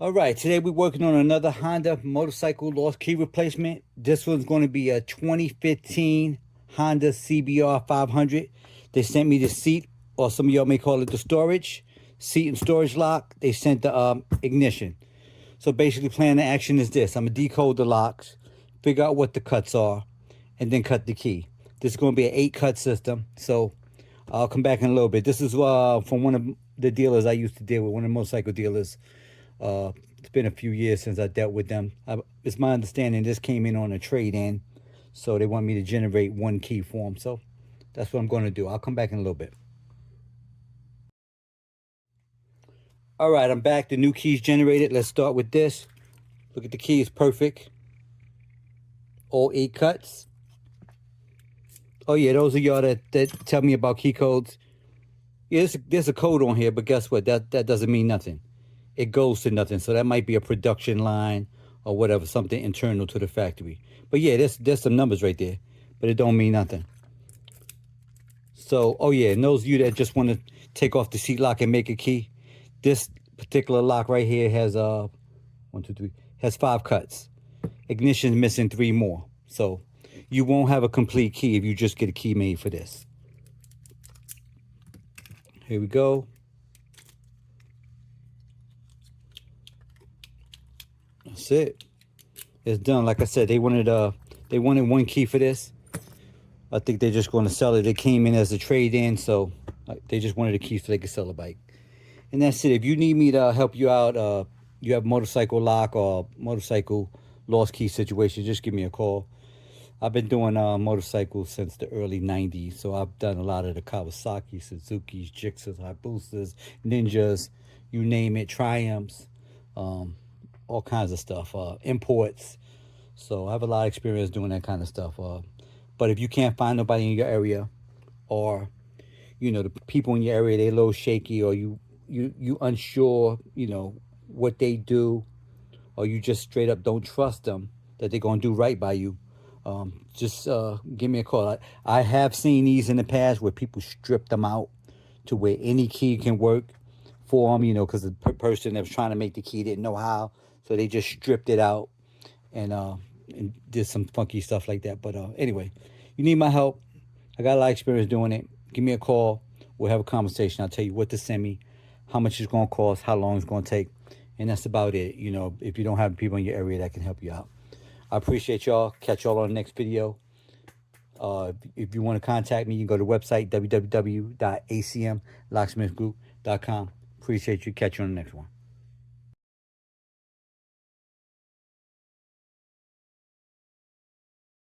All right, today we're working on another Honda motorcycle lost key replacement. This one's going to be a 2015 Honda CBR500. They sent me the seat, or some of y'all may call it the storage, seat and storage lock. They sent the ignition. So basically, plan of action is this. I'm going to decode the locks, figure out what the cuts are, and then cut the key. This is going to be an 8-cut system, so I'll come back in a little bit. This is from one of the dealers I used to deal with, one of the motorcycle dealers. It's been a few years since I dealt with them. It's my understanding this came in on a trade-in, so they want me to generate one key for them. So that's what I'm going to do. I'll come back in a little bit. All right, I'm back. The new key's generated. Let's start with this. Look at the key. It's perfect. All 8 cuts. Oh, yeah, those of y'all that tell me about key codes. Yeah, there's a code on here, but guess what? That doesn't mean nothing. It goes to nothing. So that might be a production line or whatever, something internal to the factory. But yeah, there's some numbers right there, but it don't mean nothing. So, oh yeah, and those of you that just want to take off the seat lock and make a key, this particular lock right here has 1, 2, 3, has 5 cuts. Ignition's missing 3 more. So you won't have a complete key if you just get a key made for this. Here we go. That's it. It's done. Like I said, they wanted 1 key for this. I think they're just going to sell it. It came in as a trade-in, so they just wanted a key so they could sell a bike. And that's it. If you need me to help you out, you have motorcycle lock or motorcycle lost key situation, just give me a call. I've been doing motorcycles since the early 90s, so I've done a lot of the Kawasaki, Suzuki's, Gixxers, Hayabusas, Ninjas, you name it, Triumphs, all kinds of stuff, imports. So I have a lot of experience doing that kind of stuff. But if you can't find nobody in your area, or the people in your area, they're a little shaky, or you unsure, what they do, or you just straight up don't trust them that they're gonna do right by you, just give me a call. I have seen these in the past where people strip them out to where any key can work for them, because the person that was trying to make the key didn't know how, so they just stripped it out and did some funky stuff like that. But anyway, you need my help. I got a lot of experience doing it. Give me a call. We'll have a conversation. I'll tell you what to send me, how much it's going to cost, how long it's going to take. And that's about it, if you don't have people in your area that can help you out. I appreciate y'all. Catch y'all on the next video. If you want to contact me, you can go to the website, www.acmlocksmithgroup.com. Appreciate you. Catch you on the next one.